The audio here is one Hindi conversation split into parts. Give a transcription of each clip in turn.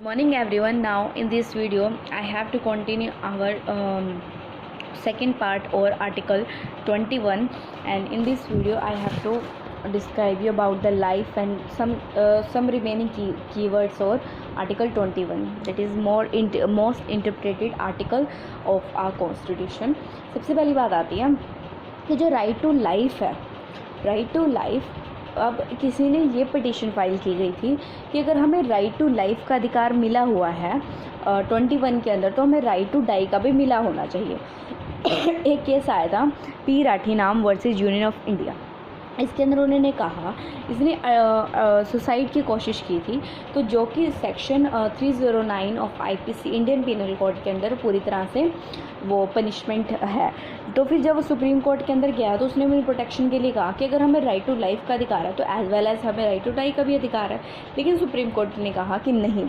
Morning everyone. Now in this video I have to continue our second part or article 21, and in this video I have to describe you about the life and some remaining keywords or article 21, that is most interpreted article of our constitution. सबसे पहली बात आती है कि जो राइट टू लाइफ है, राइट टू लाइफ, अब किसी ने ये पिटीशन फाइल की गई थी कि अगर हमें राइट टू लाइफ का अधिकार मिला हुआ है 21 के अंदर, तो हमें राइट टू डाई का भी मिला होना चाहिए। एक केस आया था P Rathinam versus union of India. इसके अंदर उन्होंने कहा, इसने सुसाइड की कोशिश की थी, तो जो कि section 309 of IPC Indian penal code के अंदर पूरी तरह से वो पनिशमेंट है। तो फिर जब वो सुप्रीम कोर्ट के अंदर गया तो उसने मेरी प्रोटेक्शन के लिए कहा कि अगर हमें राइट टू लाइफ का अधिकार है तो एज वेल एज हमें राइट टू डाई का भी अधिकार है। लेकिन सुप्रीम कोर्ट ने कहा कि नहीं,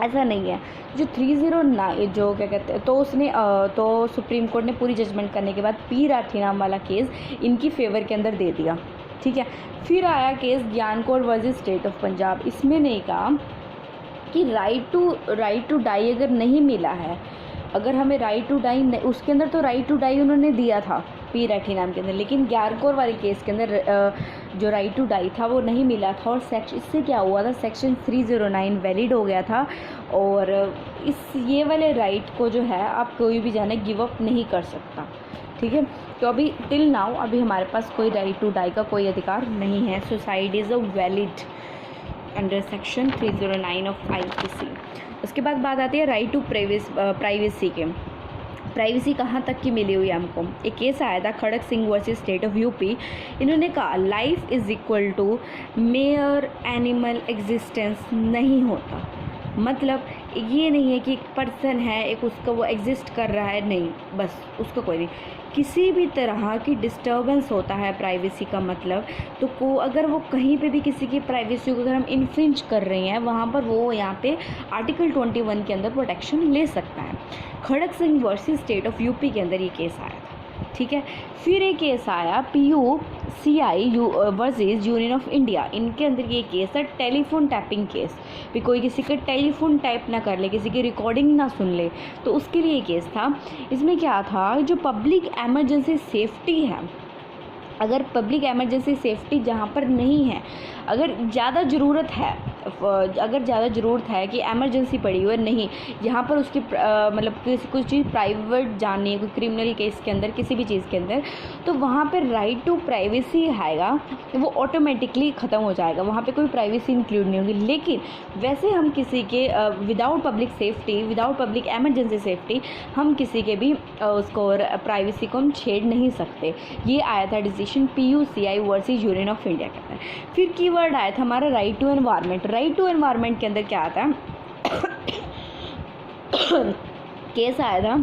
ऐसा नहीं है। जो 309 जो क्या कहते हैं, तो उसने तो सुप्रीम कोर्ट ने पूरी जजमेंट करने के बाद पी राठीनाम वाला केस इनकी फेवर के अंदर दे दिया, ठीक है। फिर आया केस ज्ञान Kaur versus state of Punjab. इसमें नहीं कहा कि राइट टू डाई अगर नहीं मिला है, अगर हमें राइट टू डाई, उसके अंदर तो राइट टू डाई उन्होंने दिया था पी राठीनाम के अंदर, लेकिन ज्ञान कौर वाले केस के अंदर जो राइट टू डाई था वो नहीं मिला था। और इससे क्या हुआ था, सेक्शन 309 वैलिड हो गया था, और ये वाले राइट को जो है आप कोई भी जाने गिव अप नहीं कर सकता, ठीक है। तो अभी टिल नाउ अभी हमारे पास कोई राइट टू डाई का कोई अधिकार नहीं है। Suicide is a valid under section 309 of IPC. उसके बाद बात आती है राइट टू प्राइवेसी के। प्राइवेसी कहाँ तक की मिली हुई है हमको। एक केस आया था Kharak Singh versus state of UP. इन्होंने कहा life is equal to mere animal existence नहीं होता। मतलब ये नहीं है कि एक पर्सन है, एक उसका वो एग्जिस्ट कर रहा है, नहीं, बस उसका कोई नहीं। किसी भी तरह की डिस्टर्बेंस होता है प्राइवेसी का मतलब, तो अगर वो कहीं पे भी किसी की प्राइवेसी को अगर हम इन्फ्रिंज कर रहे हैं, वहाँ पर वो यहाँ पे आर्टिकल 21 के अंदर प्रोटेक्शन ले सकता है। Kharak Singh versus state of UP के अंदर ये केस आया था, ठीक है। फिर एक केस आया PUCI versus union of India. इनके अंदर ये केस है टेलीफोन टैपिंग केस, भी कोई किसी का टेलीफोन टैप ना कर ले, किसी की रिकॉर्डिंग ना सुन ले, तो उसके लिए केस था। इसमें क्या था, जो पब्लिक एमरजेंसी सेफ्टी है, अगर पब्लिक एमरजेंसी सेफ्टी जहाँ पर नहीं है, अगर ज़्यादा ज़रूरत है कि एमरजेंसी पड़ी हुई है, नहीं, यहाँ पर उसकी मतलब कोई चीज़ प्राइवेट जाननी है, कोई क्रिमिनल केस के अंदर, किसी भी चीज़ के अंदर, तो वहाँ पर राइट टू प्राइवेसी आएगा, वो ऑटोमेटिकली ख़त्म हो जाएगा, वहाँ पे कोई प्राइवेसी इंक्लूड नहीं होगी। लेकिन वैसे हम किसी के without public safety, without public emergency safety, हम किसी के भी उसको प्राइवेसी को हम छेड़ नहीं सकते। ये आया था decision PUCI versus union of India के अंदर। फिर कीवर्ड आया था हमारा right to environment. Right to environment के अंदर क्या आता है केस आया था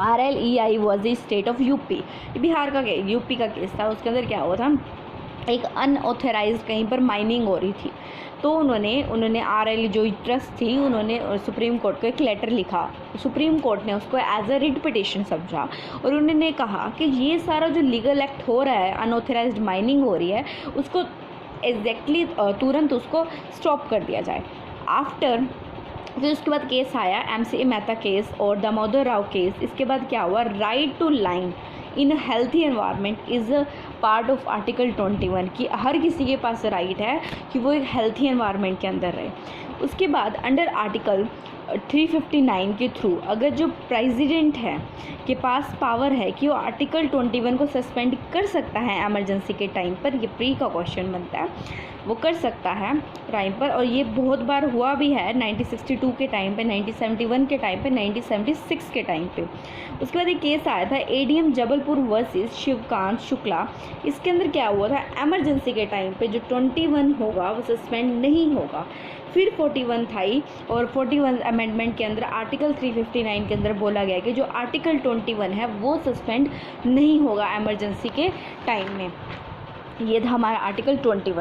RLEI versus state of UP. Bihar का यूपी का केस था। उसके अंदर क्या हुआ था, एक अनऑथराइज्ड कहीं पर माइनिंग हो रही थी, तो उन्होंने RL जो ट्रस्ट थी, उन्होंने सुप्रीम कोर्ट को एक लेटर लिखा। सुप्रीम कोर्ट ने उसको एज अ रिट पिटिशन समझा, और उन्होंने कहा कि ये सारा जो लीगल एक्ट हो रहा है, अनऑथराइज्ड माइनिंग हो रही है, उसको एग्जैक्टली तुरंत उसको स्टॉप कर दिया जाए। फिर उसके बाद केस आया MCA मेहता केस और दामोदर राव केस। इसके बाद क्या हुआ, right to life in healthy environment is a part of article 21, कि हर किसी के पास राइट है कि वो एक हेल्थी एनवायरनमेंट के अंदर रहे। उसके बाद अंडर आर्टिकल 359 के थ्रू अगर जो प्रेसिडेंट है के पास पावर है कि वो आर्टिकल 21 को सस्पेंड कर सकता है एमरजेंसी के टाइम पर, ये प्री का क्वेश्चन बनता है, वो कर सकता है टाइम पर, और ये बहुत बार हुआ भी है 1962 के टाइम पे, 1971 के टाइम पे, 1976 के टाइम पे। उसके बाद एक केस आया था ADM जबलपुर वर्सेस शिवकांत शुक्ला। इसके अंदर क्या हुआ था, एमरजेंसी के टाइम पे जो 21 होगा वो सस्पेंड नहीं होगा। फिर 41 था, और 41 अमेंडमेंट के अंदर आर्टिकल 359 के अंदर बोला गया कि जो आर्टिकल 21 है वो सस्पेंड नहीं होगा एमरजेंसी के टाइम में। ये था हमारा आर्टिकल 21।